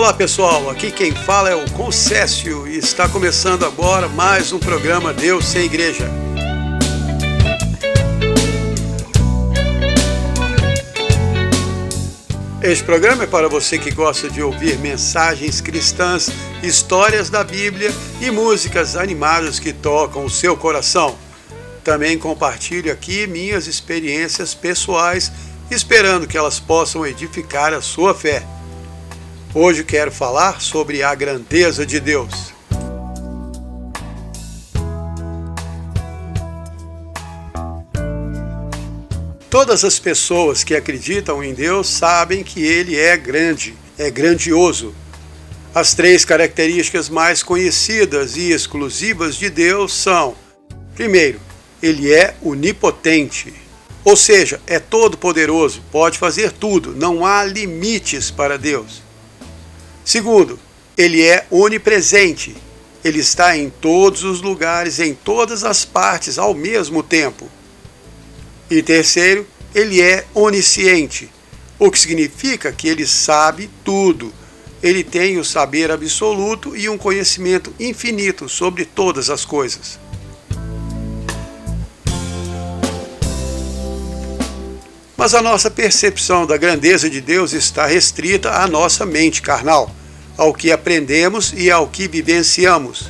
Olá pessoal, aqui quem fala é o Concécio e está começando agora mais um programa Deus Sem Igreja. Este programa é para você que gosta de ouvir mensagens cristãs, histórias da Bíblia e músicas animadas que tocam o seu coração. Também compartilho aqui minhas experiências pessoais, esperando que elas possam edificar a sua fé. Hoje quero falar sobre a grandeza de Deus. Todas as pessoas que acreditam em Deus sabem que Ele é grande, é grandioso. As três características mais conhecidas e exclusivas de Deus são: primeiro, Ele é onipotente, ou seja, é todo-poderoso, pode fazer tudo, não há limites para Deus. Segundo, Ele é onipresente, Ele está em todos os lugares, em todas as partes ao mesmo tempo. E terceiro, Ele é onisciente, o que significa que Ele sabe tudo. Ele tem o saber absoluto e um conhecimento infinito sobre todas as coisas. Mas a nossa percepção da grandeza de Deus está restrita à nossa mente carnal, ao que aprendemos e ao que vivenciamos.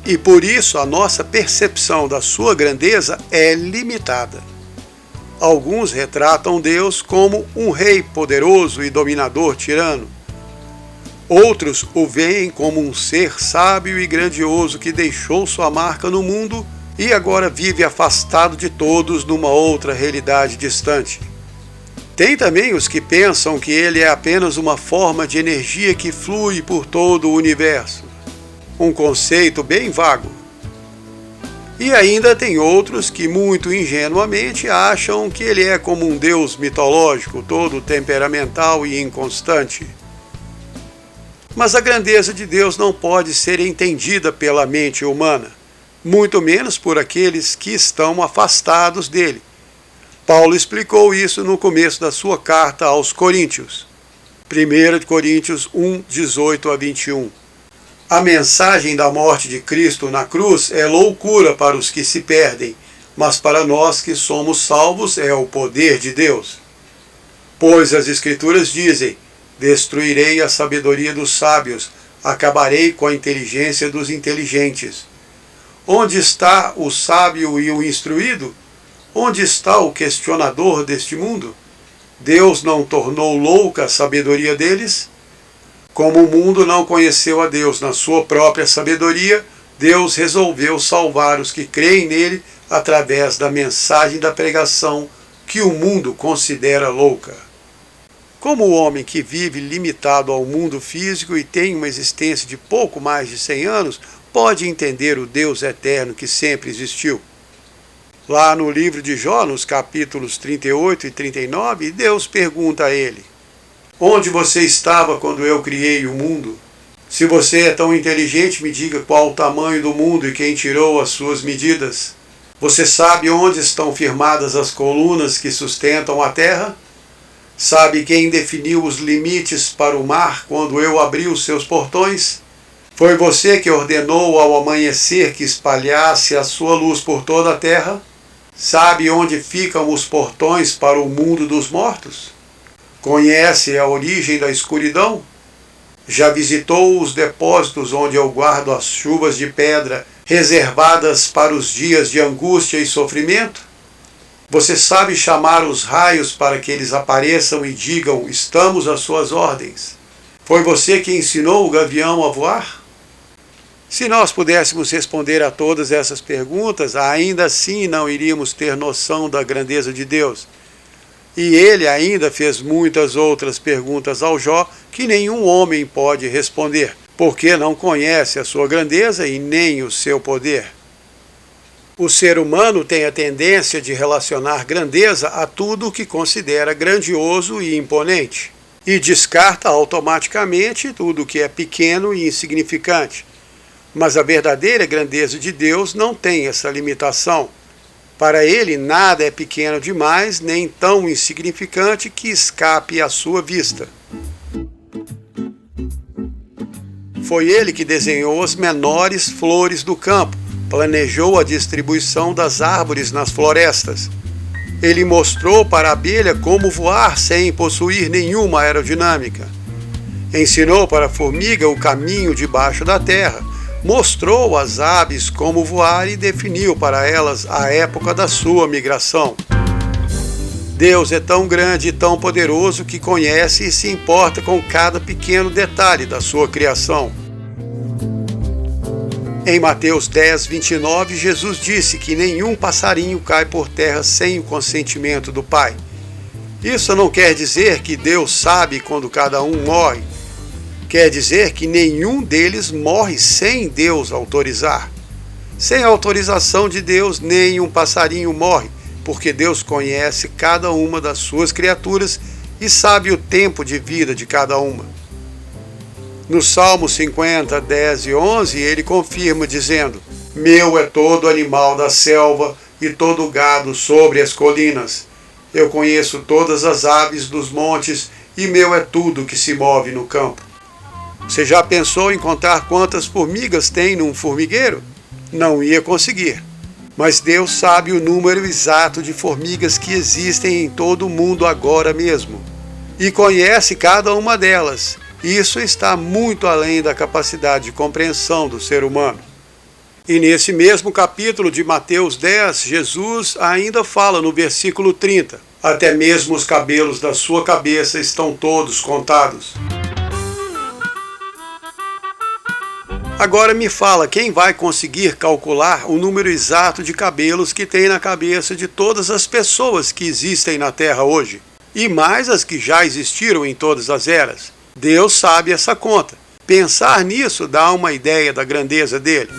E por isso a nossa percepção da sua grandeza é limitada. Alguns retratam Deus como um rei poderoso e dominador tirano. Outros o veem como um ser sábio e grandioso que deixou sua marca no mundo e agora vive afastado de todos numa outra realidade distante. Tem também os que pensam que ele é apenas uma forma de energia que flui por todo o universo. Um conceito bem vago. E ainda tem outros que muito ingenuamente acham que ele é como um deus mitológico, todo temperamental e inconstante. Mas a grandeza de Deus não pode ser entendida pela mente humana, muito menos por aqueles que estão afastados dele. Paulo explicou isso no começo da sua carta aos Coríntios. 1 Coríntios 1, 18 a 21. A mensagem da morte de Cristo na cruz é loucura para os que se perdem, mas para nós que somos salvos é o poder de Deus. Pois as Escrituras dizem: destruirei a sabedoria dos sábios, acabarei com a inteligência dos inteligentes. Onde está o sábio e o instruído? Onde está o questionador deste mundo? Deus não tornou louca a sabedoria deles? Como o mundo não conheceu a Deus na sua própria sabedoria, Deus resolveu salvar os que creem nele através da mensagem da pregação que o mundo considera louca. Como o homem que vive limitado ao mundo físico e tem uma existência de pouco mais de 100 anos pode entender o Deus eterno que sempre existiu? Lá no livro de Jó, nos capítulos 38 e 39, Deus pergunta a ele: onde você estava quando eu criei o mundo? Se você é tão inteligente, me diga qual o tamanho do mundo e quem tirou as suas medidas. Você sabe onde estão firmadas as colunas que sustentam a terra? Sabe quem definiu os limites para o mar quando eu abri os seus portões? Foi você que ordenou ao amanhecer que espalhasse a sua luz por toda a terra? Sabe onde ficam os portões para o mundo dos mortos? Conhece a origem da escuridão? Já visitou os depósitos onde eu guardo as chuvas de pedra reservadas para os dias de angústia e sofrimento? Você sabe chamar os raios para que eles apareçam e digam: estamos às suas ordens. Foi você que ensinou o gavião a voar? Se nós pudéssemos responder a todas essas perguntas, ainda assim não iríamos ter noção da grandeza de Deus. E ele ainda fez muitas outras perguntas ao Jó que nenhum homem pode responder, porque não conhece a sua grandeza e nem o seu poder. O ser humano tem a tendência de relacionar grandeza a tudo o que considera grandioso e imponente, e descarta automaticamente tudo o que é pequeno e insignificante. Mas a verdadeira grandeza de Deus não tem essa limitação. Para ele, nada é pequeno demais, nem tão insignificante que escape à sua vista. Foi ele que desenhou as menores flores do campo, planejou a distribuição das árvores nas florestas. Ele mostrou para a abelha como voar sem possuir nenhuma aerodinâmica. Ensinou para a formiga o caminho debaixo da terra, mostrou às aves como voar e definiu para elas a época da sua migração. Deus é tão grande e tão poderoso que conhece e se importa com cada pequeno detalhe da sua criação. Em Mateus 10, 29, Jesus disse que nenhum passarinho cai por terra sem o consentimento do Pai. Isso não quer dizer que Deus sabe quando cada um morre. Quer dizer que nenhum deles morre sem Deus autorizar. Sem a autorização de Deus, nenhum passarinho morre, porque Deus conhece cada uma das suas criaturas e sabe o tempo de vida de cada uma. No Salmo 50, 10 e 11, ele confirma dizendo: Meu é todo animal da selva e todo gado sobre as colinas. Eu conheço todas as aves dos montes e meu é tudo que se move no campo. Você já pensou em contar quantas formigas tem num formigueiro? Não ia conseguir. Mas Deus sabe o número exato de formigas que existem em todo o mundo agora mesmo. E conhece cada uma delas. Isso está muito além da capacidade de compreensão do ser humano. E nesse mesmo capítulo de Mateus 10, Jesus ainda fala no versículo 30: Até mesmo os cabelos da sua cabeça estão todos contados. Agora me fala, quem vai conseguir calcular o número exato de cabelos que tem na cabeça de todas as pessoas que existem na Terra hoje? E mais as que já existiram em todas as eras? Deus sabe essa conta. Pensar nisso dá uma ideia da grandeza dele.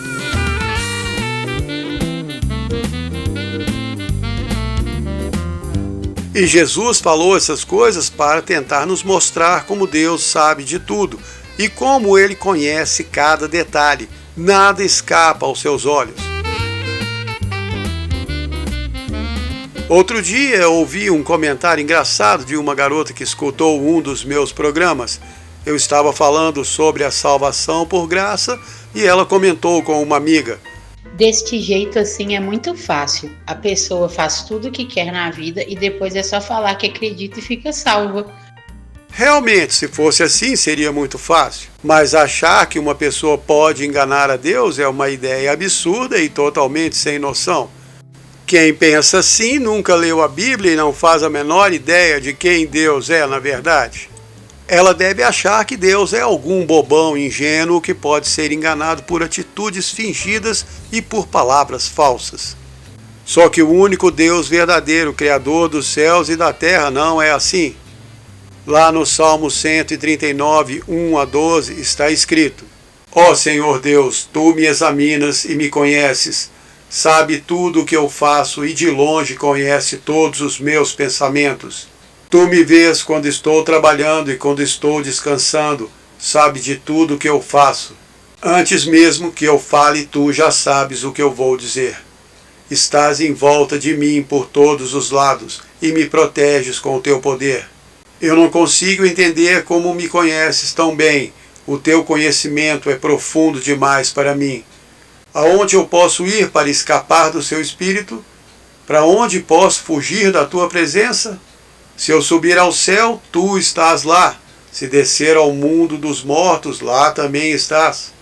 E Jesus falou essas coisas para tentar nos mostrar como Deus sabe de tudo e como ele conhece cada detalhe. Nada escapa aos seus olhos. Outro dia eu ouvi um comentário engraçado de uma garota que escutou um dos meus programas. Eu estava falando sobre a salvação por graça e ela comentou com uma amiga: Deste jeito assim é muito fácil. A pessoa faz tudo o que quer na vida e depois é só falar que acredita e fica salva. Realmente, se fosse assim, seria muito fácil. Mas achar que uma pessoa pode enganar a Deus é uma ideia absurda e totalmente sem noção. Quem pensa assim nunca leu a Bíblia e não faz a menor ideia de quem Deus é na verdade. Ela deve achar que Deus é algum bobão ingênuo que pode ser enganado por atitudes fingidas e por palavras falsas. Só que o único Deus verdadeiro, Criador dos céus e da terra, não é assim. Lá no Salmo 139, 1 a 12, está escrito: Ó Senhor Deus, Tu me examinas e me conheces. Sabe tudo o que eu faço e de longe conhece todos os meus pensamentos. Tu me vês quando estou trabalhando e quando estou descansando. Sabe de tudo o que eu faço. Antes mesmo que eu fale, Tu já sabes o que eu vou dizer. Estás em volta de mim por todos os lados e me proteges com o Teu poder. Eu não consigo entender como me conheces tão bem. O Teu conhecimento é profundo demais para mim. Aonde eu posso ir para escapar do Seu Espírito? Para onde posso fugir da Tua presença? Se eu subir ao céu, Tu estás lá. Se descer ao mundo dos mortos, lá também estás.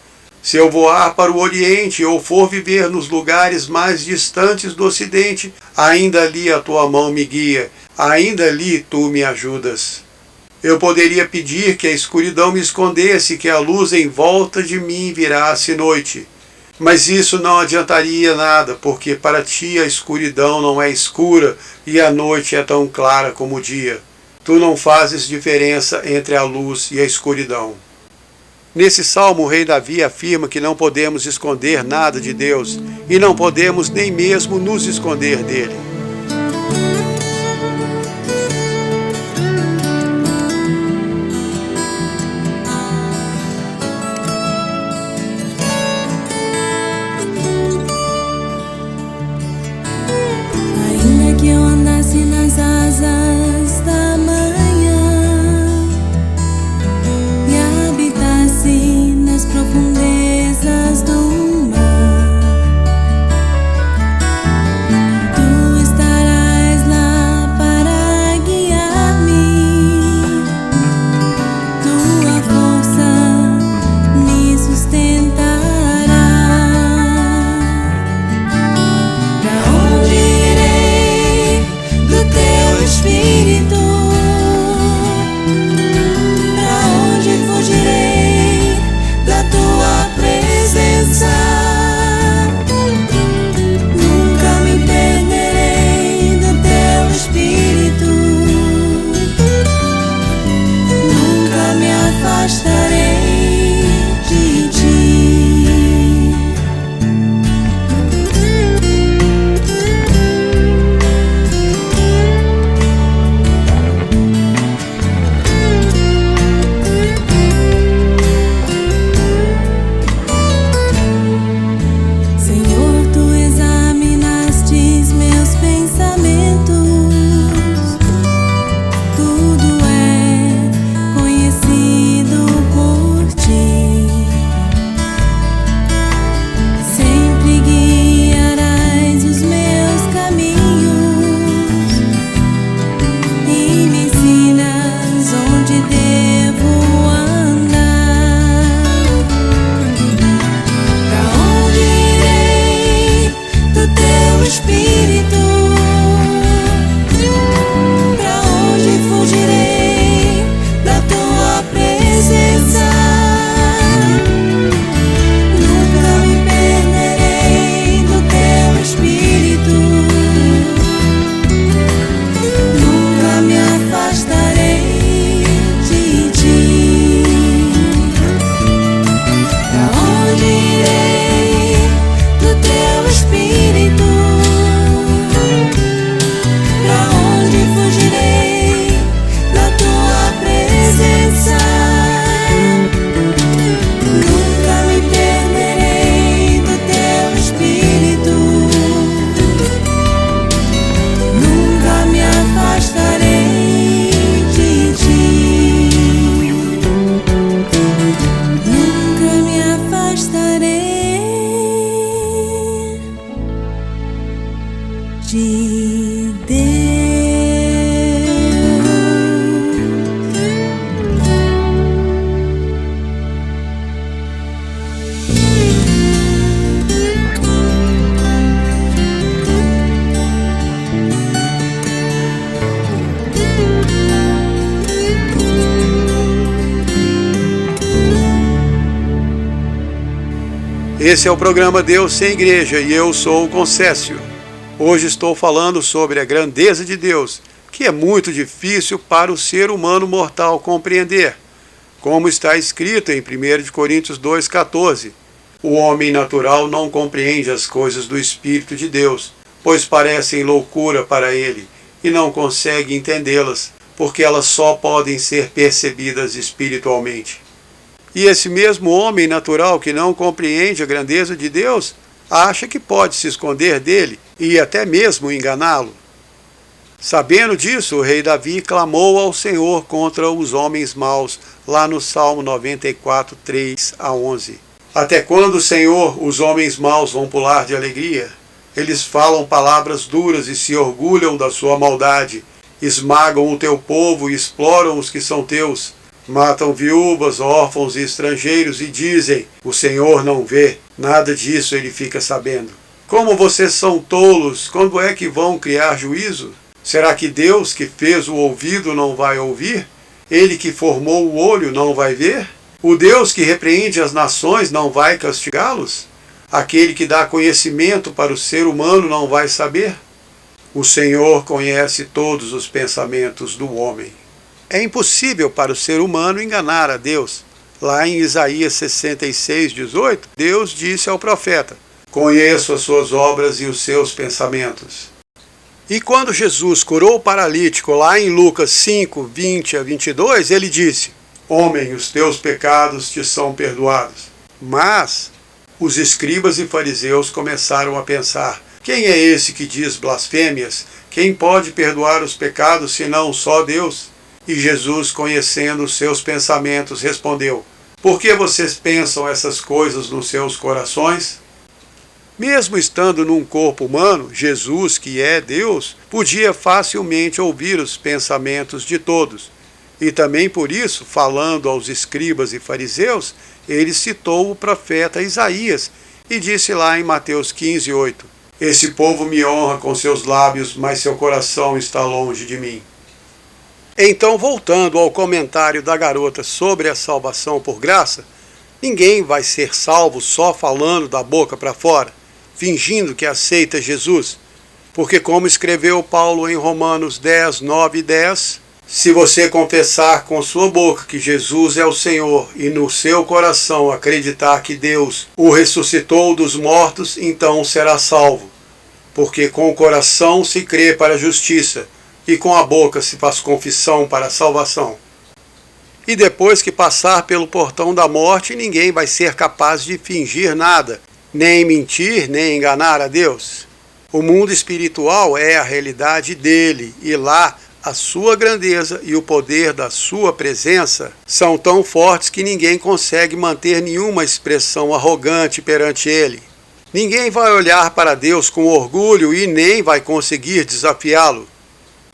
Se eu voar para o Oriente ou for viver nos lugares mais distantes do Ocidente, ainda ali a Tua mão me guia, ainda ali Tu me ajudas. Eu poderia pedir que a escuridão me escondesse, que a luz em volta de mim virasse noite. Mas isso não adiantaria nada, porque para Ti a escuridão não é escura e a noite é tão clara como o dia. Tu não fazes diferença entre a luz e a escuridão. Nesse salmo, o rei Davi afirma que não podemos esconder nada de Deus e não podemos nem mesmo nos esconder dele. Ainda que eu andasse nas asas da manhã e habitasse nas Esse é o programa Deus sem Igreja e eu sou o Concécio. Hoje estou falando sobre a grandeza de Deus, que é muito difícil para o ser humano mortal compreender. Como está escrito em 1 Coríntios 2,14, o homem natural não compreende as coisas do Espírito de Deus, pois parecem loucura para ele, e não consegue entendê-las, porque elas só podem ser percebidas espiritualmente. E esse mesmo homem natural que não compreende a grandeza de Deus, acha que pode se esconder dele e até mesmo enganá-lo. Sabendo disso, o rei Davi clamou ao Senhor contra os homens maus, lá no Salmo 94, 3 a 11. Até quando, Senhor, os homens maus vão pular de alegria? Eles falam palavras duras e se orgulham da sua maldade, esmagam o teu povo e exploram os que são teus. Matam viúvas, órfãos e estrangeiros e dizem, o Senhor não vê, nada disso ele fica sabendo. Como vocês são tolos, quando é que vão criar juízo? Será que Deus que fez o ouvido não vai ouvir? Ele que formou o olho não vai ver? O Deus que repreende as nações não vai castigá-los? Aquele que dá conhecimento para o ser humano não vai saber? O Senhor conhece todos os pensamentos do homem. É impossível para o ser humano enganar a Deus. Lá em Isaías 66, 18, Deus disse ao profeta, conheço as suas obras e os seus pensamentos. E quando Jesus curou o paralítico, lá em Lucas 5, 20 a 22, ele disse, homem, os teus pecados te são perdoados. Mas os escribas e fariseus começaram a pensar, quem é esse que diz blasfêmias? Quem pode perdoar os pecados senão só Deus? E Jesus, conhecendo os seus pensamentos, respondeu, por que vocês pensam essas coisas nos seus corações? Mesmo estando num corpo humano, Jesus, que é Deus, podia facilmente ouvir os pensamentos de todos. E também por isso, falando aos escribas e fariseus, ele citou o profeta Isaías e disse lá em Mateus 15, 8, esse povo me honra com seus lábios, mas seu coração está longe de mim. Então, voltando ao comentário da garota sobre a salvação por graça, ninguém vai ser salvo só falando da boca para fora, fingindo que aceita Jesus, porque como escreveu Paulo em Romanos 10, 9 e 10, se você confessar com sua boca que Jesus é o Senhor e no seu coração acreditar que Deus o ressuscitou dos mortos, então será salvo, porque com o coração se crê para a justiça, e com a boca se faz confissão para a salvação. E depois que passar pelo portão da morte, ninguém vai ser capaz de fingir nada, nem mentir, nem enganar a Deus. O mundo espiritual é a realidade dele, e lá a sua grandeza e o poder da sua presença são tão fortes que ninguém consegue manter nenhuma expressão arrogante perante ele. Ninguém vai olhar para Deus com orgulho e nem vai conseguir desafiá-lo.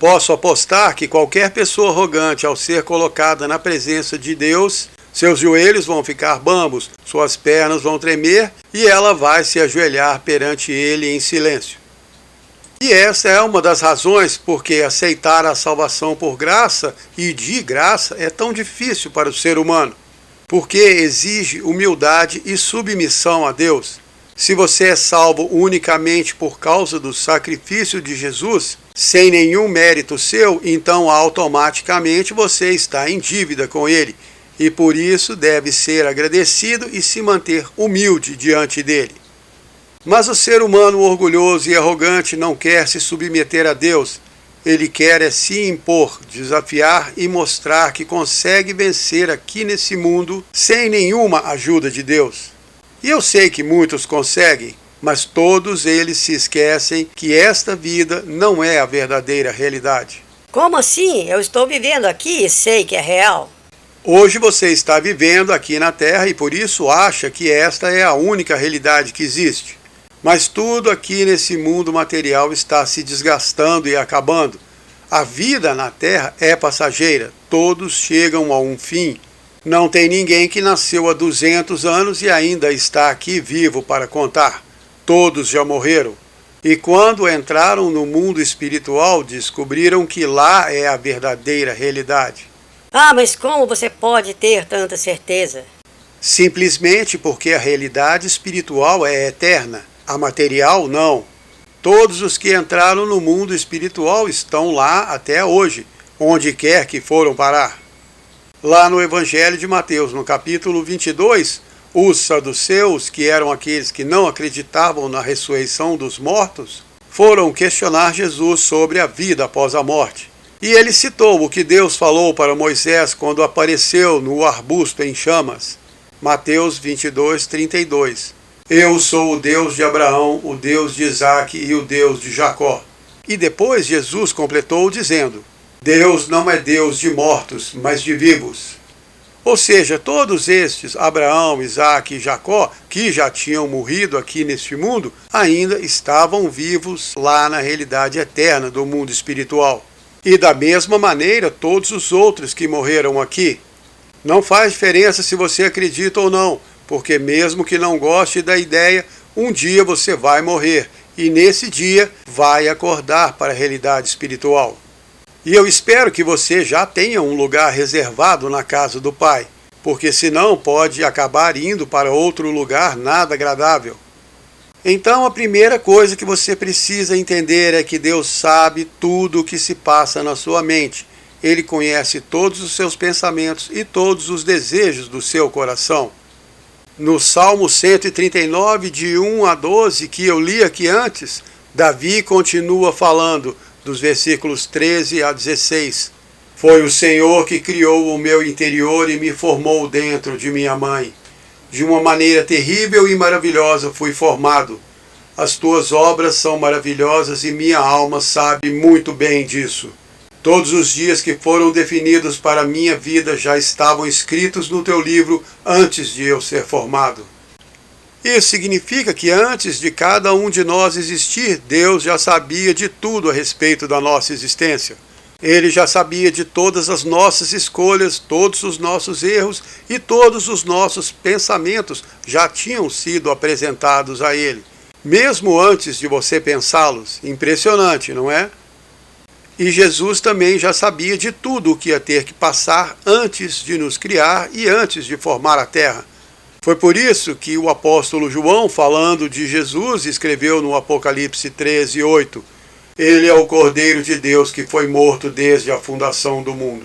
Posso apostar que qualquer pessoa arrogante, ao ser colocada na presença de Deus, seus joelhos vão ficar bambos, suas pernas vão tremer e ela vai se ajoelhar perante ele em silêncio. E essa é uma das razões porque aceitar a salvação por graça e de graça é tão difícil para o ser humano, porque exige humildade e submissão a Deus. Se você é salvo unicamente por causa do sacrifício de Jesus, sem nenhum mérito seu, então automaticamente você está em dívida com Ele, e por isso deve ser agradecido e se manter humilde diante dele. Mas o ser humano orgulhoso e arrogante não quer se submeter a Deus, ele quer é se impor, desafiar e mostrar que consegue vencer aqui nesse mundo sem nenhuma ajuda de Deus. E eu sei que muitos conseguem, mas todos eles se esquecem que esta vida não é a verdadeira realidade. Como assim? Eu estou vivendo aqui e sei que é real. Hoje você está vivendo aqui na Terra e por isso acha que esta é a única realidade que existe. Mas tudo aqui nesse mundo material está se desgastando e acabando. A vida na Terra é passageira, todos chegam a um fim. Não tem ninguém que nasceu há 200 anos e ainda está aqui vivo para contar. Todos já morreram. E quando entraram no mundo espiritual, descobriram que lá é a verdadeira realidade. Ah, mas como você pode ter tanta certeza? Simplesmente porque a realidade espiritual é eterna, a material não. Todos os que entraram no mundo espiritual estão lá até hoje, onde quer que foram parar. Lá no Evangelho de Mateus, no capítulo 22, os saduceus, que eram aqueles que não acreditavam na ressurreição dos mortos, foram questionar Jesus sobre a vida após a morte. E ele citou o que Deus falou para Moisés quando apareceu no arbusto em chamas. Mateus 22, 32. Eu sou o Deus de Abraão, o Deus de Isaque e o Deus de Jacó. E depois Jesus completou dizendo: Deus não é Deus de mortos, mas de vivos. Ou seja, todos estes, Abraão, Isaque e Jacó, que já tinham morrido aqui neste mundo, ainda estavam vivos lá na realidade eterna do mundo espiritual. E da mesma maneira, todos os outros que morreram aqui. Não faz diferença se você acredita ou não, porque mesmo que não goste da ideia, um dia você vai morrer, e nesse dia vai acordar para a realidade espiritual. E eu espero que você já tenha um lugar reservado na casa do Pai, porque senão pode acabar indo para outro lugar nada agradável. Então a primeira coisa que você precisa entender é que Deus sabe tudo o que se passa na sua mente. Ele conhece todos os seus pensamentos e todos os desejos do seu coração. No Salmo 139, de 1 a 12, que eu li aqui antes, Davi continua falando, dos versículos 13 a 16. Foi o Senhor que criou o meu interior e me formou dentro de minha mãe. De uma maneira terrível e maravilhosa fui formado. As tuas obras são maravilhosas e minha alma sabe muito bem disso. Todos os dias que foram definidos para a minha vida já estavam escritos no teu livro antes de eu ser formado. Isso significa que antes de cada um de nós existir, Deus já sabia de tudo a respeito da nossa existência. Ele já sabia de todas as nossas escolhas, todos os nossos erros e todos os nossos pensamentos já tinham sido apresentados a Ele, mesmo antes de você pensá-los. Impressionante, não é? E Jesus também já sabia de tudo o que ia ter que passar antes de nos criar e antes de formar a terra. Foi por isso que o apóstolo João, falando de Jesus, escreveu no Apocalipse 13, 8, Ele é o Cordeiro de Deus que foi morto desde a fundação do mundo.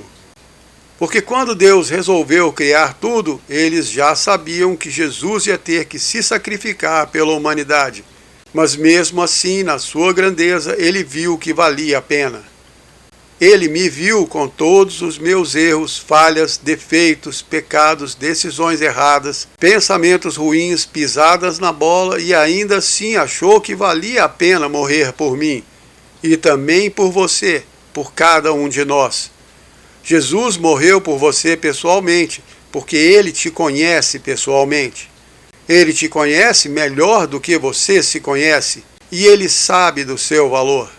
Porque quando Deus resolveu criar tudo, eles já sabiam que Jesus ia ter que se sacrificar pela humanidade. Mas mesmo assim, na sua grandeza, Ele viu que valia a pena. Ele me viu com todos os meus erros, falhas, defeitos, pecados, decisões erradas, pensamentos ruins, pisadas na bola e ainda assim achou que valia a pena morrer por mim. E também por você, por cada um de nós. Jesus morreu por você pessoalmente, porque Ele te conhece pessoalmente. Ele te conhece melhor do que você se conhece, e Ele sabe do seu valor.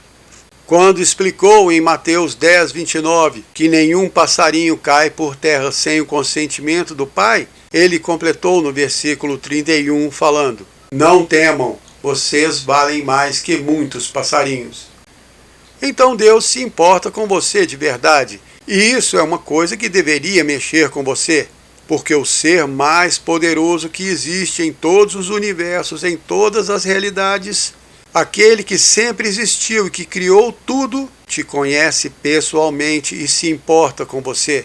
Quando explicou em Mateus 10, 29, que nenhum passarinho cai por terra sem o consentimento do Pai, Ele completou no versículo 31 falando, Não temam, vocês valem mais que muitos passarinhos. Então Deus se importa com você de verdade, e isso é uma coisa que deveria mexer com você, porque o ser mais poderoso que existe em todos os universos, em todas as realidades, aquele que sempre existiu e que criou tudo, te conhece pessoalmente e se importa com você.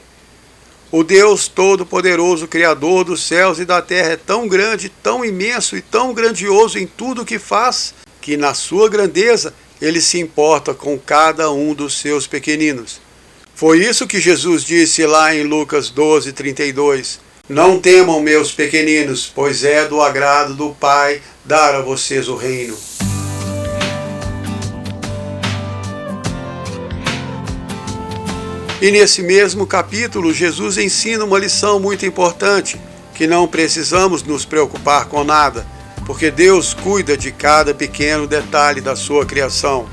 O Deus Todo-Poderoso, Criador dos céus e da terra, é tão grande, tão imenso e tão grandioso em tudo o que faz, que na sua grandeza Ele se importa com cada um dos seus pequeninos. Foi isso que Jesus disse lá em Lucas 12, 32. Não temam, meus pequeninos, pois é do agrado do Pai dar a vocês o reino. E nesse mesmo capítulo, Jesus ensina uma lição muito importante, que não precisamos nos preocupar com nada, porque Deus cuida de cada pequeno detalhe da sua criação.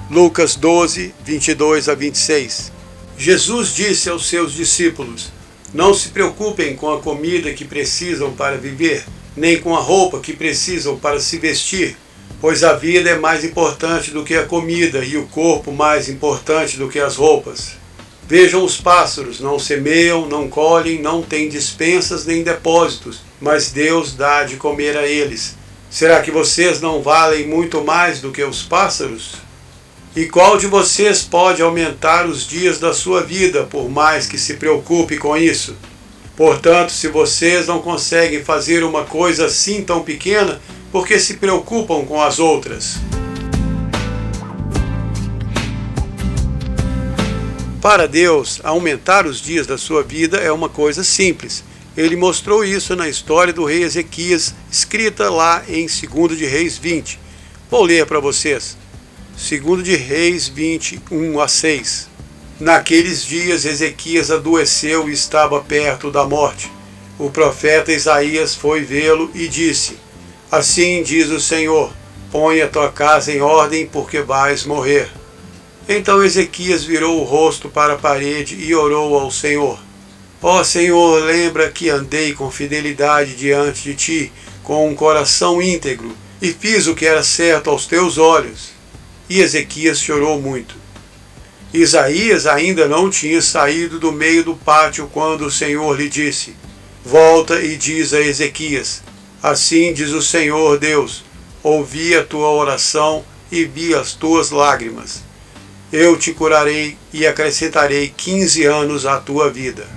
Lucas 12, 22 a 26. Jesus disse aos seus discípulos, Não se preocupem com a comida que precisam para viver, nem com a roupa que precisam para se vestir, pois a vida é mais importante do que a comida e o corpo mais importante do que as roupas. Vejam os pássaros, não semeiam, não colhem, não têm despensas nem depósitos, mas Deus dá de comer a eles. Será que vocês não valem muito mais do que os pássaros? E qual de vocês pode aumentar os dias da sua vida, por mais que se preocupe com isso? Portanto, se vocês não conseguem fazer uma coisa assim tão pequena, por que se preocupam com as outras? Para Deus, aumentar os dias da sua vida é uma coisa simples. Ele mostrou isso na história do rei Ezequias, escrita lá em 2 de Reis 20. Vou ler para vocês. 2 de Reis 20, 1 a 6. Naqueles dias Ezequias adoeceu e estava perto da morte. O profeta Isaías foi vê-lo e disse: Assim diz o Senhor, põe a tua casa em ordem, porque vais morrer. Então Ezequias virou o rosto para a parede e orou ao Senhor. Ó Senhor, lembra que andei com fidelidade diante de ti, com um coração íntegro, e fiz o que era certo aos teus olhos. E Ezequias chorou muito. Isaías ainda não tinha saído do meio do pátio quando o Senhor lhe disse: Volta e diz a Ezequias: Assim diz o Senhor Deus, ouvi a tua oração e vi as tuas lágrimas. Eu te curarei e acrescentarei 15 anos à tua vida.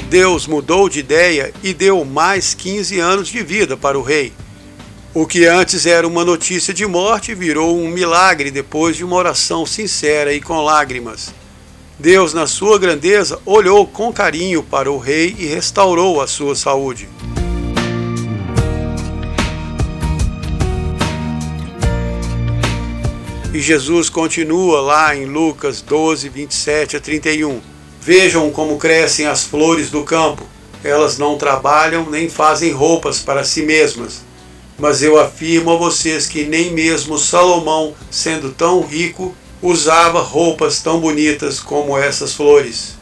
Deus mudou de ideia e deu mais 15 anos de vida para o rei. O que antes era uma notícia de morte virou um milagre depois de uma oração sincera e com lágrimas. Deus, na sua grandeza, olhou com carinho para o rei e restaurou a sua saúde. E Jesus continua lá em Lucas 12, 27 a 31. Vejam como crescem as flores do campo. Elas não trabalham nem fazem roupas para si mesmas. Mas eu afirmo a vocês que nem mesmo Salomão, sendo tão rico, usava roupas tão bonitas como essas flores.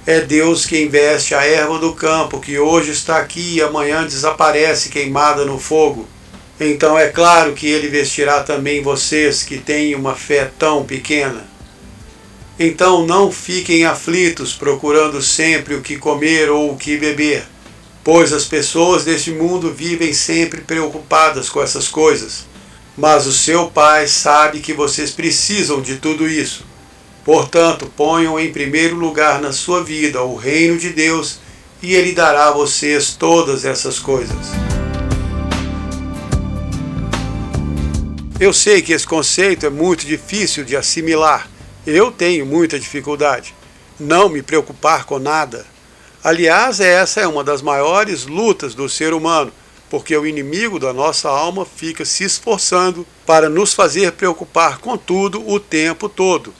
É Deus quem veste a erva do campo, que hoje está aqui e amanhã desaparece queimada no fogo. Então é claro que Ele vestirá também vocês que têm uma fé tão pequena. Então não fiquem aflitos procurando sempre o que comer ou o que beber, pois as pessoas deste mundo vivem sempre preocupadas com essas coisas. Mas o seu Pai sabe que vocês precisam de tudo isso. Portanto, ponham em primeiro lugar na sua vida o reino de Deus e Ele dará a vocês todas essas coisas. Eu sei que esse conceito é muito difícil de assimilar. Eu tenho muita dificuldade. Não me preocupar com nada. Aliás, essa é uma das maiores lutas do ser humano, porque o inimigo da nossa alma fica se esforçando para nos fazer preocupar com tudo o tempo todo.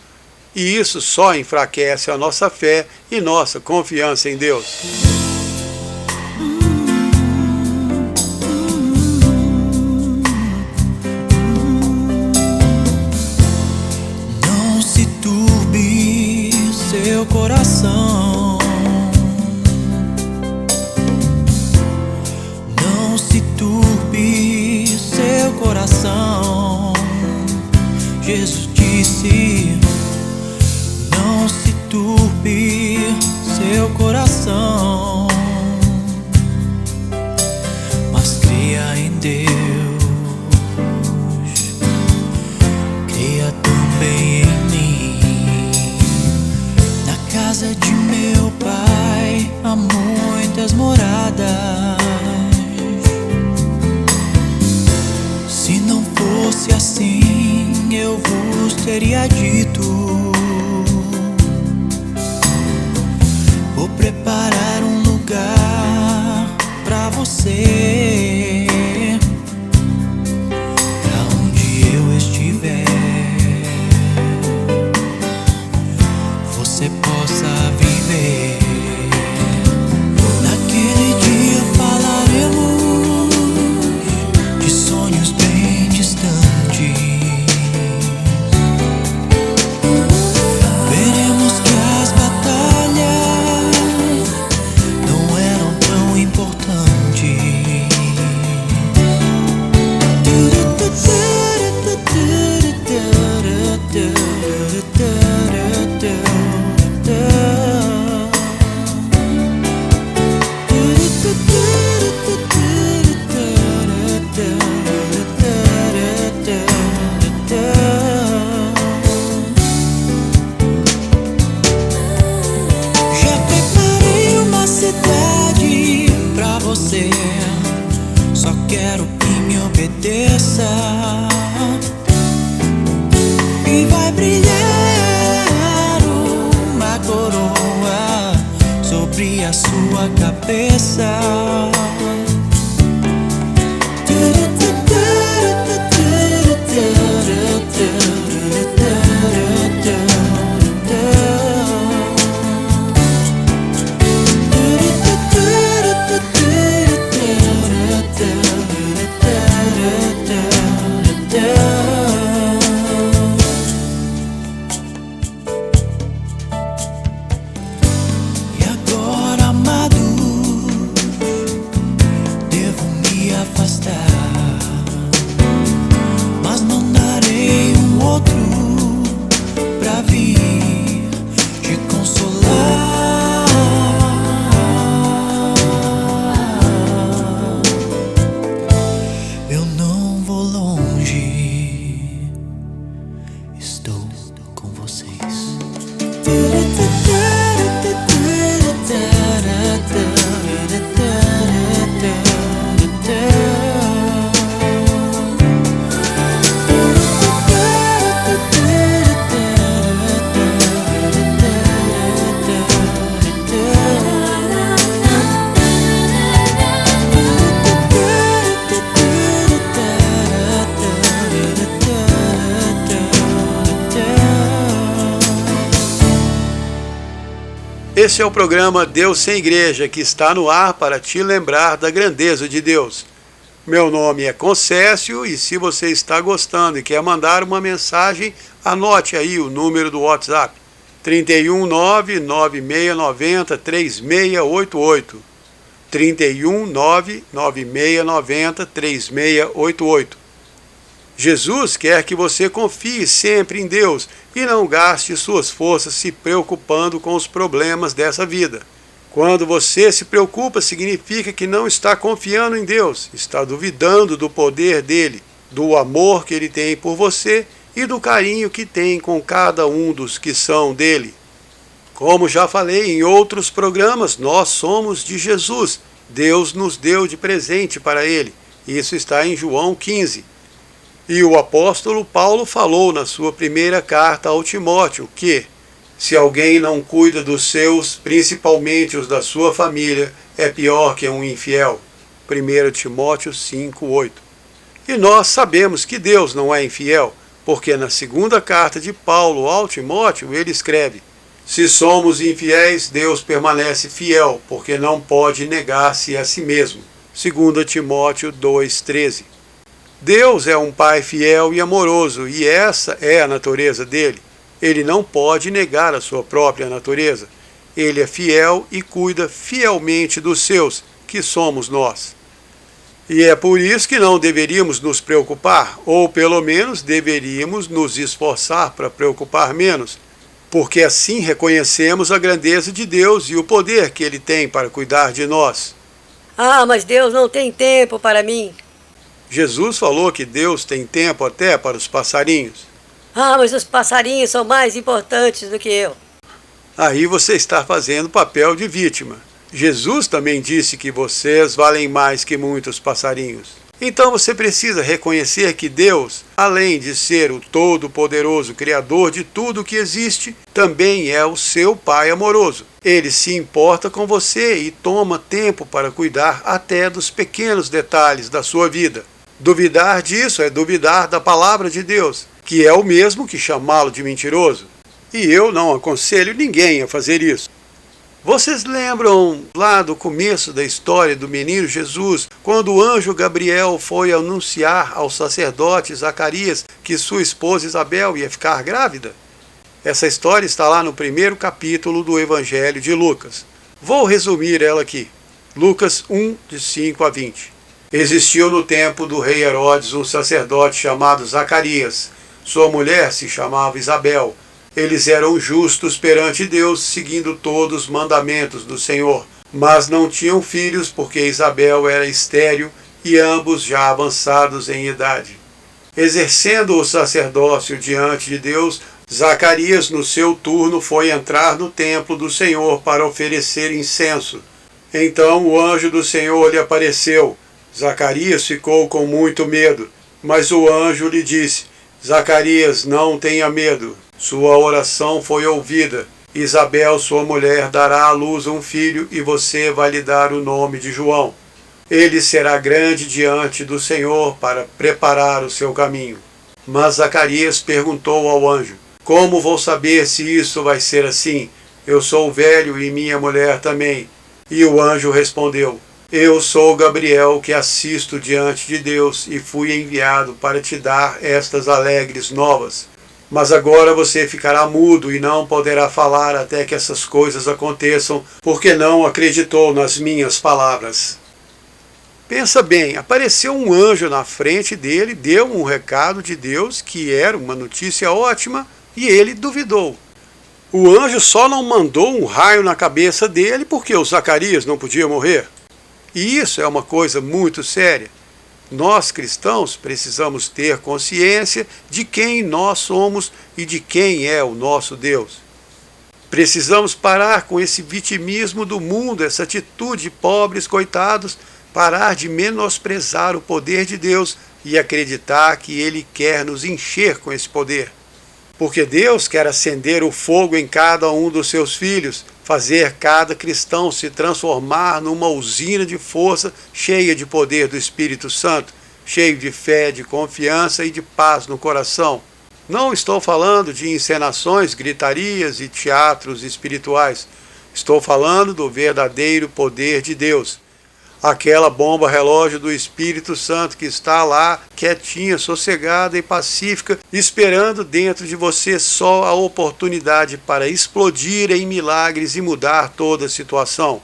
E isso só enfraquece a nossa fé e nossa confiança em Deus. Não se turbe seu coração. Não se turbe seu coração. Jesus disse: não se turbe seu coração, mas creia em Deus, creia também em mim. Na casa de meu Pai há muitas moradas. Se não fosse assim, eu vos teria dito: vou preparar um lugar pra você, pra onde eu estiver, você possa viver. Naquele dia falaremos de sonhos bem distantes. Veremos que as batalhas não eram tão importantes. sua cabeça. E agora, amado, devo me afastar, mas não darei um outro pra vir te consolar. Eu não vou longe, estou com vocês. Esse é o programa Deus Sem Igreja, que está no ar para te lembrar da grandeza de Deus. Meu nome é Concécio e se você está gostando e quer mandar uma mensagem, anote aí o número do WhatsApp: 319-9690-3688. 319-9690-3688. Jesus quer que você confie sempre em Deus e não gaste suas forças se preocupando com os problemas dessa vida. Quando você se preocupa, significa que não está confiando em Deus, está duvidando do poder dele, do amor que ele tem por você e do carinho que tem com cada um dos que são dele. Como já falei em outros programas, nós somos de Jesus. Deus nos deu de presente para ele. Isso está em João 15. E o apóstolo Paulo falou na sua primeira carta ao Timóteo que, se alguém não cuida dos seus, principalmente os da sua família, é pior que um infiel. 1 Timóteo 5:8. E nós sabemos que Deus não é infiel, porque na segunda carta de Paulo ao Timóteo ele escreve: se somos infiéis, Deus permanece fiel, porque não pode negar-se a si mesmo. 2 Timóteo 2:13. Deus é um Pai fiel e amoroso, e essa é a natureza dele. Ele não pode negar a sua própria natureza. Ele é fiel e cuida fielmente dos seus, que somos nós. E é por isso que não deveríamos nos preocupar, ou pelo menos deveríamos nos esforçar para preocupar menos, porque assim reconhecemos a grandeza de Deus e o poder que ele tem para cuidar de nós. Ah, mas Deus não tem tempo para mim. Jesus falou que Deus tem tempo até para os passarinhos. Ah, mas os passarinhos são mais importantes do que eu. Aí você está fazendo papel de vítima. Jesus também disse que vocês valem mais que muitos passarinhos. Então você precisa reconhecer que Deus, além de ser o todo-poderoso Criador de tudo que existe, também é o seu Pai amoroso. Ele se importa com você e toma tempo para cuidar até dos pequenos detalhes da sua vida. Duvidar disso é duvidar da palavra de Deus, que é o mesmo que chamá-lo de mentiroso. E eu não aconselho ninguém a fazer isso. Vocês lembram lá do começo da história do menino Jesus, quando o anjo Gabriel foi anunciar ao sacerdote Zacarias que sua esposa Isabel ia ficar grávida? Essa história está lá no primeiro capítulo do Evangelho de Lucas. Vou resumir ela aqui. Lucas 1, de 5 a 20. Existiu no tempo do rei Herodes um sacerdote chamado Zacarias. Sua mulher se chamava Isabel. Eles eram justos perante Deus, seguindo todos os mandamentos do Senhor, mas não tinham filhos porque Isabel era estéril e ambos já avançados em idade. Exercendo o sacerdócio diante de Deus, Zacarias, no seu turno, foi entrar no templo do Senhor para oferecer incenso. Então o anjo do Senhor lhe apareceu. Zacarias ficou com muito medo, mas o anjo lhe disse: Zacarias, não tenha medo. Sua oração foi ouvida. Isabel, sua mulher, dará à luz um filho e você vai lhe dar o nome de João. Ele será grande diante do Senhor para preparar o seu caminho. Mas Zacarias perguntou ao anjo: como vou saber se isso vai ser assim? Eu sou velho e minha mulher também. E o anjo respondeu: eu sou Gabriel, que assisto diante de Deus e fui enviado para te dar estas alegres novas. Mas agora você ficará mudo e não poderá falar até que essas coisas aconteçam, porque não acreditou nas minhas palavras. Pensa bem, apareceu um anjo na frente dele, deu um recado de Deus, que era uma notícia ótima, e ele duvidou. O anjo só não mandou um raio na cabeça dele porque o Zacarias não podia morrer. E isso é uma coisa muito séria. Nós cristãos precisamos ter consciência de quem nós somos e de quem é o nosso Deus. Precisamos parar com esse vitimismo do mundo, essa atitude de pobres coitados, parar de menosprezar o poder de Deus e acreditar que Ele quer nos encher com esse poder. Porque Deus quer acender o fogo em cada um dos seus filhos, fazer cada cristão se transformar numa usina de força cheia de poder do Espírito Santo, cheio de fé, de confiança e de paz no coração. Não estou falando de encenações, gritarias e teatros espirituais. Estou falando do verdadeiro poder de Deus. Aquela bomba relógio do Espírito Santo que está lá, quietinha, sossegada e pacífica, esperando dentro de você só a oportunidade para explodir em milagres e mudar toda a situação.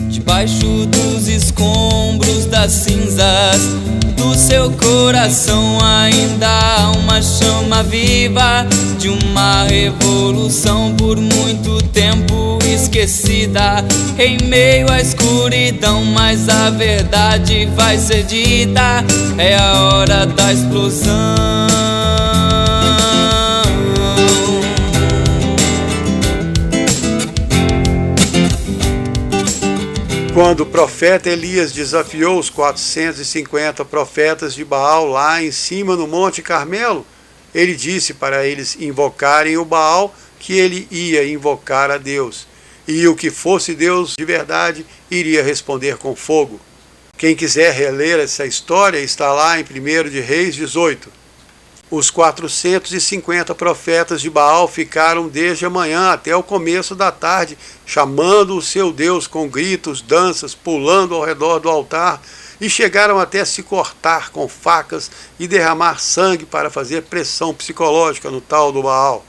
Debaixo dos escombros das cinzas do seu coração ainda há uma chama viva de uma revolução por muito tempo esquecida. Em meio à escuridão, mas a verdade vai ser dita. É a hora da explosão. Quando o profeta Elias desafiou os 450 profetas de Baal lá em cima no Monte Carmelo, ele disse para eles invocarem o Baal, que ele ia invocar a Deus. E o que fosse Deus de verdade iria responder com fogo. Quem quiser reler essa história está lá em 1 de Reis 18. Os 450 profetas de Baal ficaram desde a manhã até o começo da tarde, chamando o seu Deus com gritos, danças, pulando ao redor do altar, e chegaram até se cortar com facas e derramar sangue para fazer pressão psicológica no tal do Baal.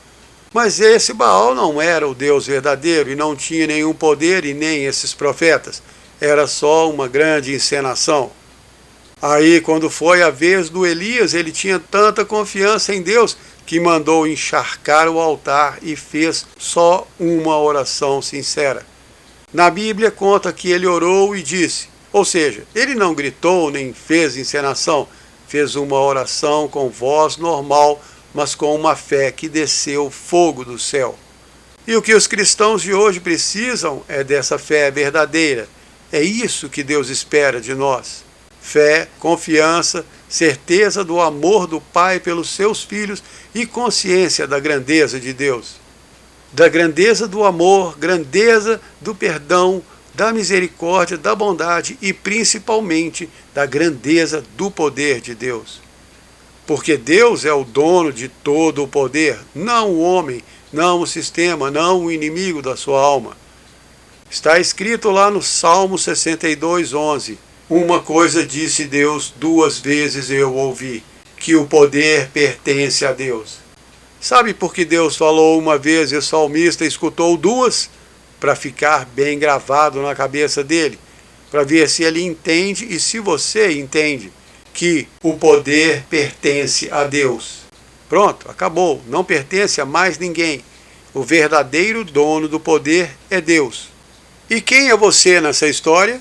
Mas esse Baal não era o Deus verdadeiro e não tinha nenhum poder e nem esses profetas. Era só uma grande encenação. Aí, quando foi a vez do Elias, ele tinha tanta confiança em Deus que mandou encharcar o altar e fez só uma oração sincera. Na Bíblia conta que ele orou e disse, ou seja, ele não gritou nem fez encenação, fez uma oração com voz normal, mas com uma fé que desceu fogo do céu. E o que os cristãos de hoje precisam é dessa fé verdadeira. É isso que Deus espera de nós. Fé, confiança, certeza do amor do Pai pelos seus filhos e consciência da grandeza de Deus. Da grandeza do amor, grandeza do perdão, da misericórdia, da bondade e principalmente da grandeza do poder de Deus. Porque Deus é o dono de todo o poder, não o homem, não o sistema, não o inimigo da sua alma. Está escrito lá no Salmo 62:11. Uma coisa disse Deus, 2 vezes eu ouvi, que o poder pertence a Deus. Sabe por que Deus falou uma vez e o salmista escutou 2? Para ficar bem gravado na cabeça dele, para ver se ele entende e se você entende que o poder pertence a Deus. Pronto, acabou, não pertence a mais ninguém. O verdadeiro dono do poder é Deus. E quem é você nessa história?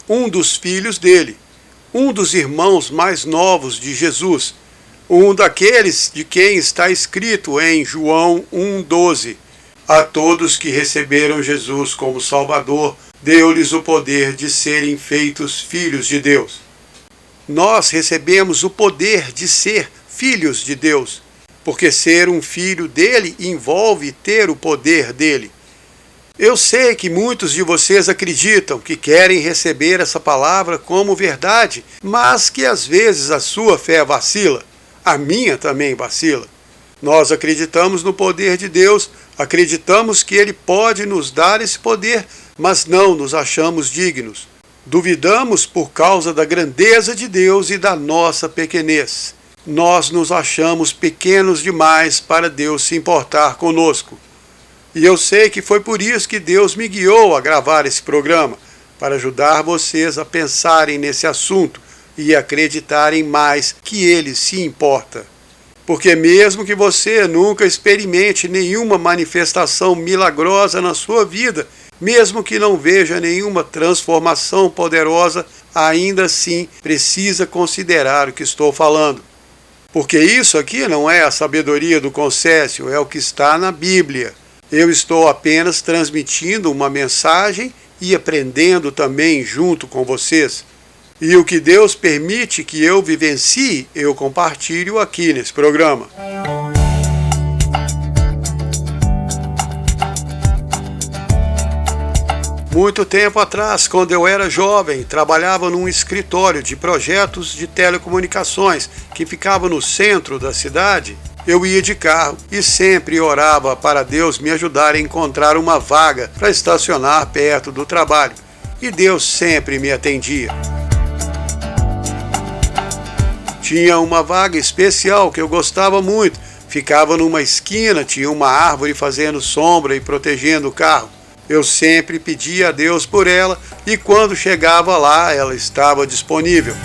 Um dos filhos dele, um dos irmãos mais novos de Jesus, um daqueles de quem está escrito em João 1,12. A todos que receberam Jesus como Salvador, deu-lhes o poder de serem feitos filhos de Deus. Nós recebemos o poder de ser filhos de Deus, porque ser um filho dele envolve ter o poder dele. Eu sei que muitos de vocês acreditam que querem receber essa palavra como verdade, mas que às vezes a sua fé vacila. A minha também vacila. Nós acreditamos no poder de Deus, acreditamos que Ele pode nos dar esse poder, mas não nos achamos dignos. Duvidamos por causa da grandeza de Deus e da nossa pequenez. Nós nos achamos pequenos demais para Deus se importar conosco. E eu sei que foi por isso que Deus me guiou a gravar esse programa, para ajudar vocês a pensarem nesse assunto e acreditarem mais que Ele se importa. Porque mesmo que você nunca experimente nenhuma manifestação milagrosa na sua vida, mesmo que não veja nenhuma transformação poderosa, ainda assim precisa considerar o que estou falando. Porque isso aqui não é a sabedoria do Concésio, é o que está na Bíblia. Eu estou apenas transmitindo uma mensagem e aprendendo também junto com vocês. E o que Deus permite que eu vivencie, eu compartilho aqui nesse programa. Muito tempo atrás, quando eu era jovem, trabalhava num escritório de projetos de telecomunicações que ficava no centro da cidade. Eu ia de carro e sempre orava para Deus me ajudar a encontrar uma vaga para estacionar perto do trabalho. E Deus sempre me atendia. Tinha uma vaga especial que eu gostava muito. Ficava numa esquina, tinha uma árvore fazendo sombra e protegendo o carro. Eu sempre pedia a Deus por ela e quando chegava lá, ela estava disponível.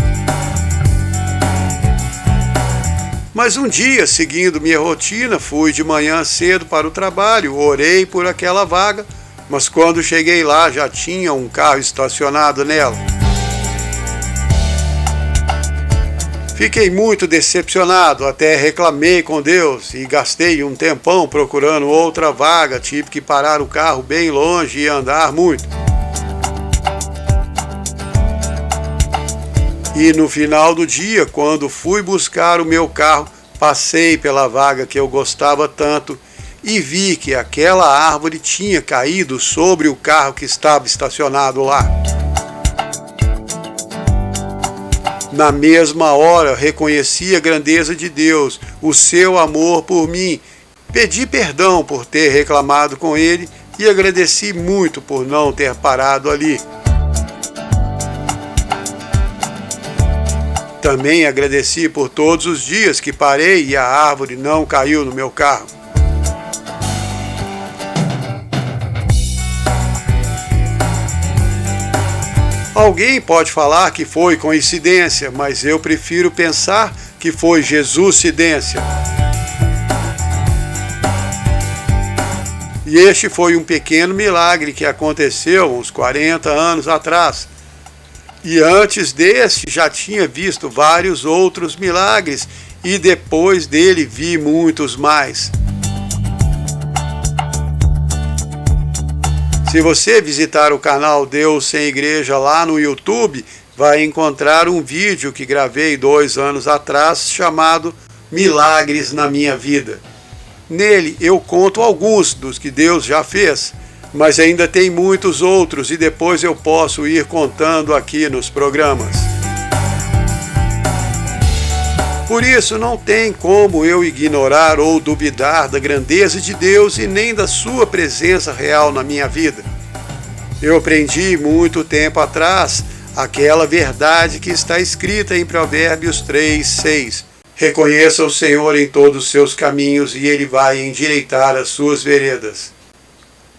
Mas um dia, seguindo minha rotina, fui de manhã cedo para o trabalho, orei por aquela vaga, mas quando cheguei lá já tinha um carro estacionado nela. Fiquei muito decepcionado, até reclamei com Deus e gastei um tempão procurando outra vaga, tive que parar o carro bem longe e andar muito. E no final do dia, quando fui buscar o meu carro, passei pela vaga que eu gostava tanto e vi que aquela árvore tinha caído sobre o carro que estava estacionado lá. Na mesma hora, reconheci a grandeza de Deus, o seu amor por mim. Pedi perdão por ter reclamado com Ele e agradeci muito por não ter parado ali. Também agradeci por todos os dias que parei e a árvore não caiu no meu carro. Alguém pode falar que foi coincidência, mas eu prefiro pensar que foi Jesuscidência. E este foi um pequeno milagre que aconteceu uns 40 anos atrás. E antes deste já tinha visto vários outros milagres e depois dele vi muitos mais. Se você visitar o canal Deus Sem Igreja lá no YouTube, vai encontrar um vídeo que gravei 2 anos atrás chamado Milagres na Minha Vida. Nele eu conto alguns dos que Deus já fez, mas ainda tem muitos outros e depois eu posso ir contando aqui nos programas. Por isso não tem como eu ignorar ou duvidar da grandeza de Deus e nem da sua presença real na minha vida. Eu aprendi muito tempo atrás aquela verdade que está escrita em Provérbios 3:6. Reconheça o Senhor em todos os seus caminhos e Ele vai endireitar as suas veredas.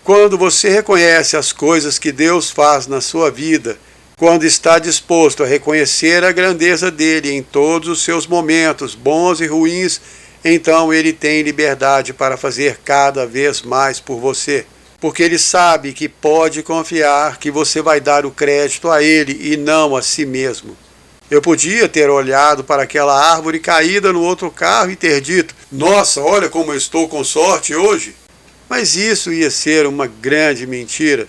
Quando você reconhece as coisas que Deus faz na sua vida, quando está disposto a reconhecer a grandeza dele em todos os seus momentos, bons e ruins, então ele tem liberdade para fazer cada vez mais por você. Porque ele sabe que pode confiar que você vai dar o crédito a ele e não a si mesmo. Eu podia ter olhado para aquela árvore caída no outro carro e ter dito: "Nossa, olha como eu estou com sorte hoje." Mas isso ia ser uma grande mentira.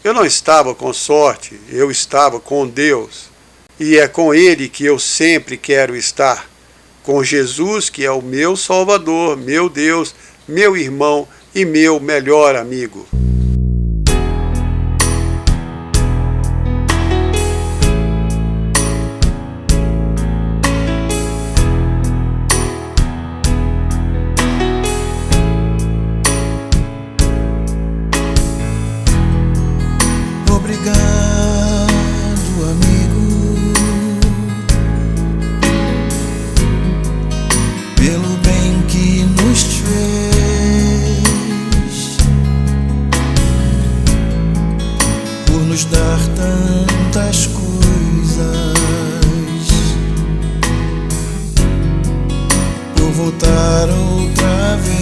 Eu não estava com sorte, eu estava com Deus. E é com Ele que eu sempre quero estar. Com Jesus, que é o meu Salvador, meu Deus, meu irmão e meu melhor amigo. Obrigado, amigo, pelo bem que nos fez, por nos dar tantas coisas, por voltar outra vez.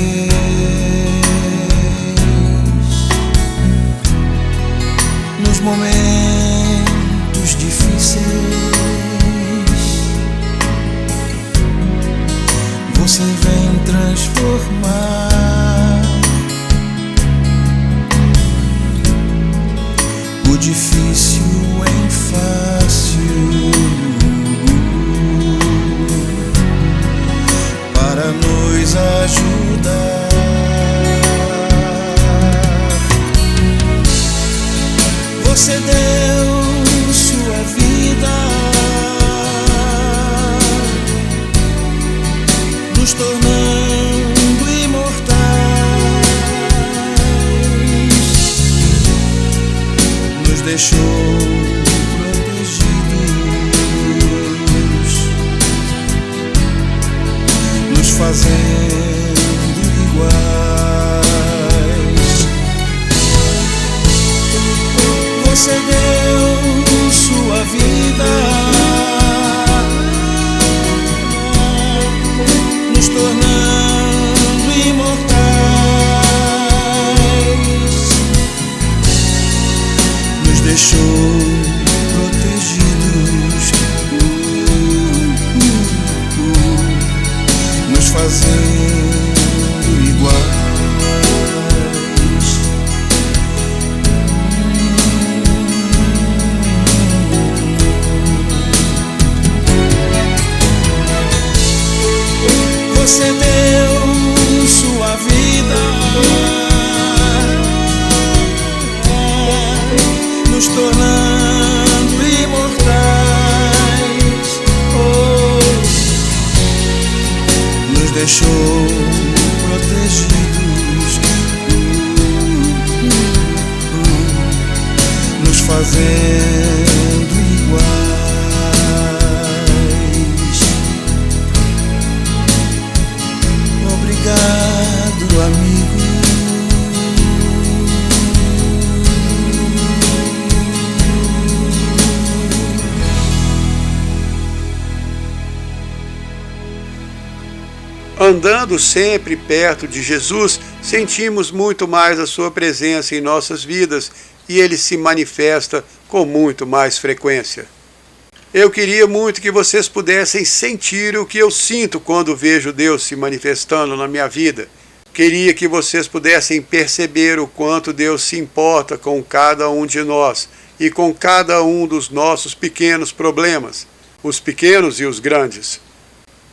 Nos momentos difíceis, você vem transformar o difícil em fácil, para nos ajudar. Você deu sua vida, nos tornando imortais, nos deixou protegidos, nos fazendo iguais. Você deu sua vida, nos tornando imortais, nos deixou protegidos, nos fazendo iguais. Você deu sua vida, nos tornando imortais, nos deixou protegidos, nos fazendo iguais. Obrigado, amigo. Andando sempre perto de Jesus, sentimos muito mais a sua presença em nossas vidas e ele se manifesta com muito mais frequência. Eu queria muito que vocês pudessem sentir o que eu sinto quando vejo Deus se manifestando na minha vida. Queria que vocês pudessem perceber o quanto Deus se importa com cada um de nós e com cada um dos nossos pequenos problemas, os pequenos e os grandes.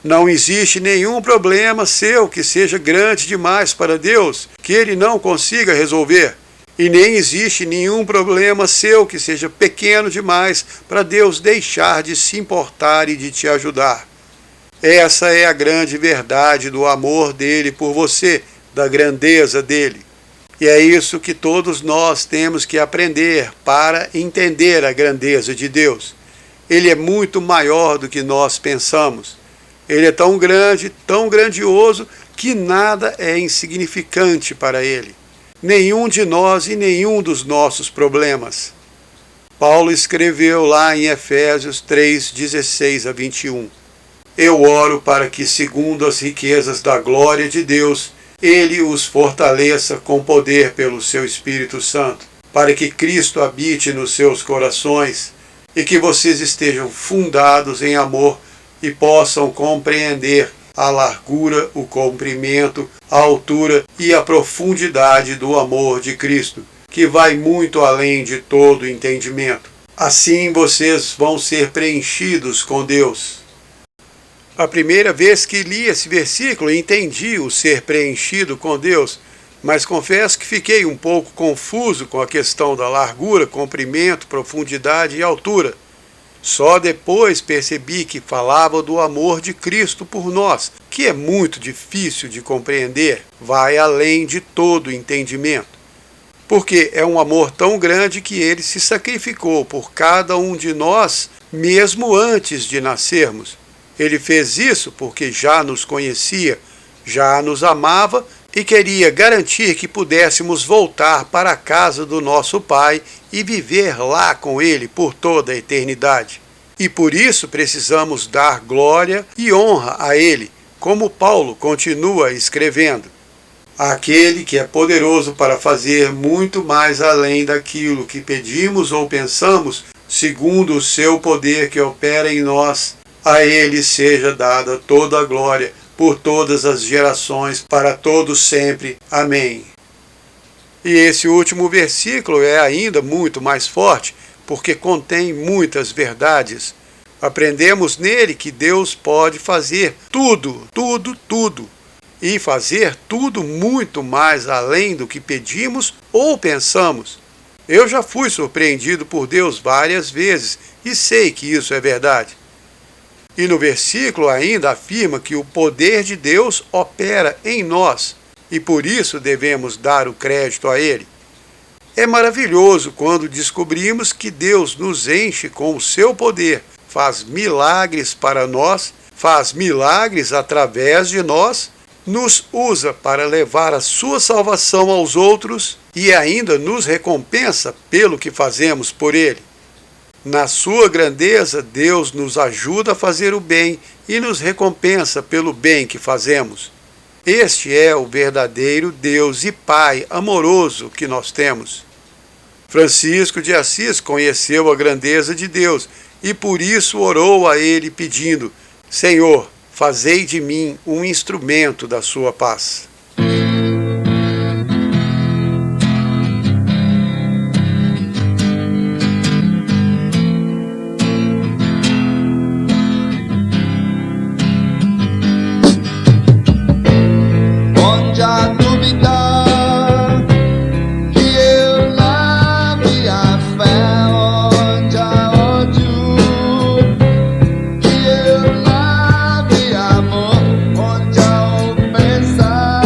Não existe nenhum problema seu que seja grande demais para Deus, que Ele não consiga resolver. E nem existe nenhum problema seu que seja pequeno demais para Deus deixar de se importar e de te ajudar. Essa é a grande verdade do amor dele por você, da grandeza dele. E é isso que todos nós temos que aprender para entender a grandeza de Deus. Ele é muito maior do que nós pensamos. Ele é tão grande, tão grandioso, que nada é insignificante para ele. Nenhum de nós e nenhum dos nossos problemas. Paulo escreveu lá em Efésios 3, 16 a 21. Eu oro para que, segundo as riquezas da glória de Deus, Ele os fortaleça com poder pelo seu Espírito Santo, para que Cristo habite nos seus corações e que vocês estejam fundados em amor e possam compreender a largura, o comprimento, a altura e a profundidade do amor de Cristo, que vai muito além de todo entendimento. Assim vocês vão ser preenchidos com Deus. A primeira vez que li esse versículo, entendi o ser preenchido com Deus, mas confesso que fiquei um pouco confuso com a questão da largura, comprimento, profundidade e altura. Só depois percebi que falava do amor de Cristo por nós, que é muito difícil de compreender, vai além de todo entendimento. Porque é um amor tão grande que ele se sacrificou por cada um de nós, mesmo antes de nascermos. Ele fez isso porque já nos conhecia, já nos amava e queria garantir que pudéssemos voltar para a casa do nosso Pai e viver lá com Ele por toda a eternidade. E por isso precisamos dar glória e honra a Ele, como Paulo continua escrevendo. Aquele que é poderoso para fazer muito mais além daquilo que pedimos ou pensamos, segundo o seu poder que opera em nós, a Ele seja dada toda a glória, por todas as gerações, para todos sempre. Amém. E esse último versículo é ainda muito mais forte, porque contém muitas verdades. Aprendemos nele que Deus pode fazer tudo, tudo, tudo, e fazer tudo muito mais além do que pedimos ou pensamos. Eu já fui surpreendido por Deus várias vezes e sei que isso é verdade. E no versículo ainda afirma que o poder de Deus opera em nós e por isso devemos dar o crédito a Ele. É maravilhoso quando descobrimos que Deus nos enche com o seu poder, faz milagres para nós, faz milagres através de nós, nos usa para levar a sua salvação aos outros e ainda nos recompensa pelo que fazemos por Ele. Na sua grandeza, Deus nos ajuda a fazer o bem e nos recompensa pelo bem que fazemos. Este é o verdadeiro Deus e Pai amoroso que nós temos. Francisco de Assis conheceu a grandeza de Deus e por isso orou a Ele pedindo: Senhor, fazei de mim um instrumento da sua paz. Onde há dúvida que eu lave a fé, onde há ódio que eu lave amor, onde há ofensa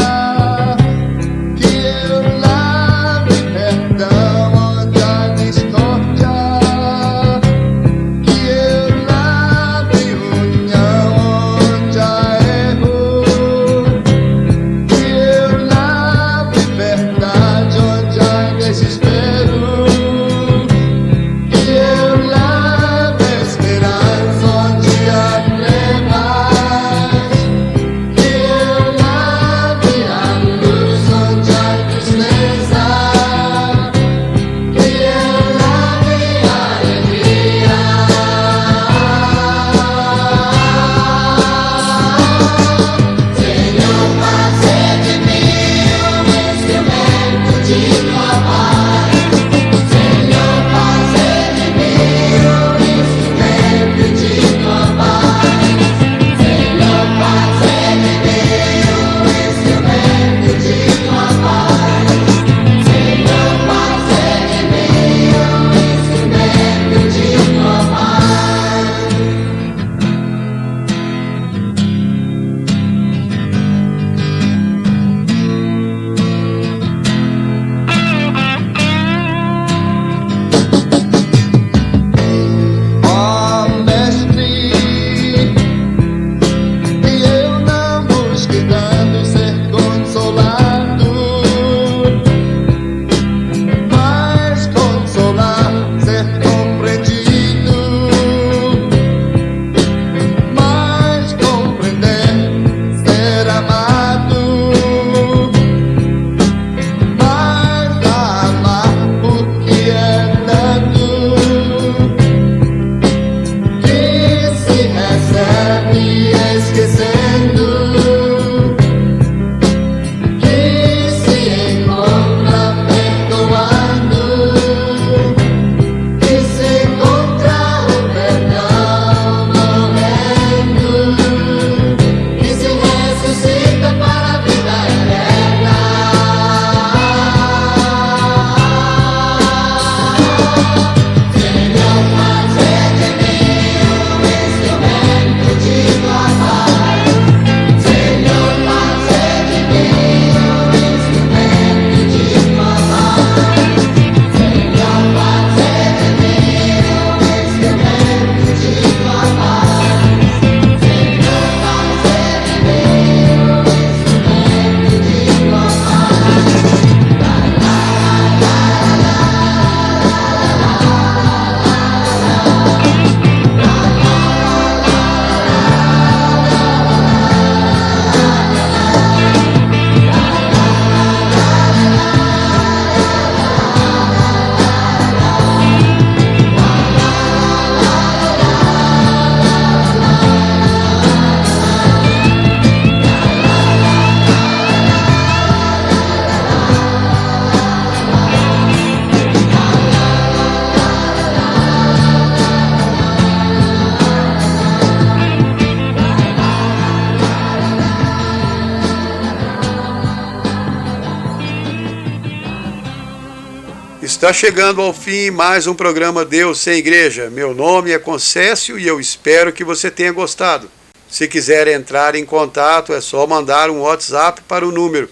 Está chegando ao fim mais um programa Deus sem Igreja. Meu nome é Concécio e eu espero que você tenha gostado. Se quiser entrar em contato, é só mandar um WhatsApp para o número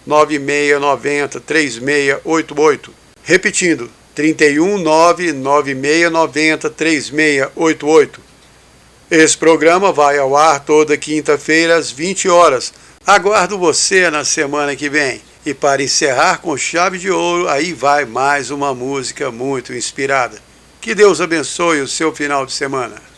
31996903688. Repetindo, 31996903688. Esse programa vai ao ar toda quinta-feira às 20 horas. Aguardo você na semana que vem. E para encerrar com chave de ouro, aí vai mais uma música muito inspirada. Que Deus abençoe o seu final de semana.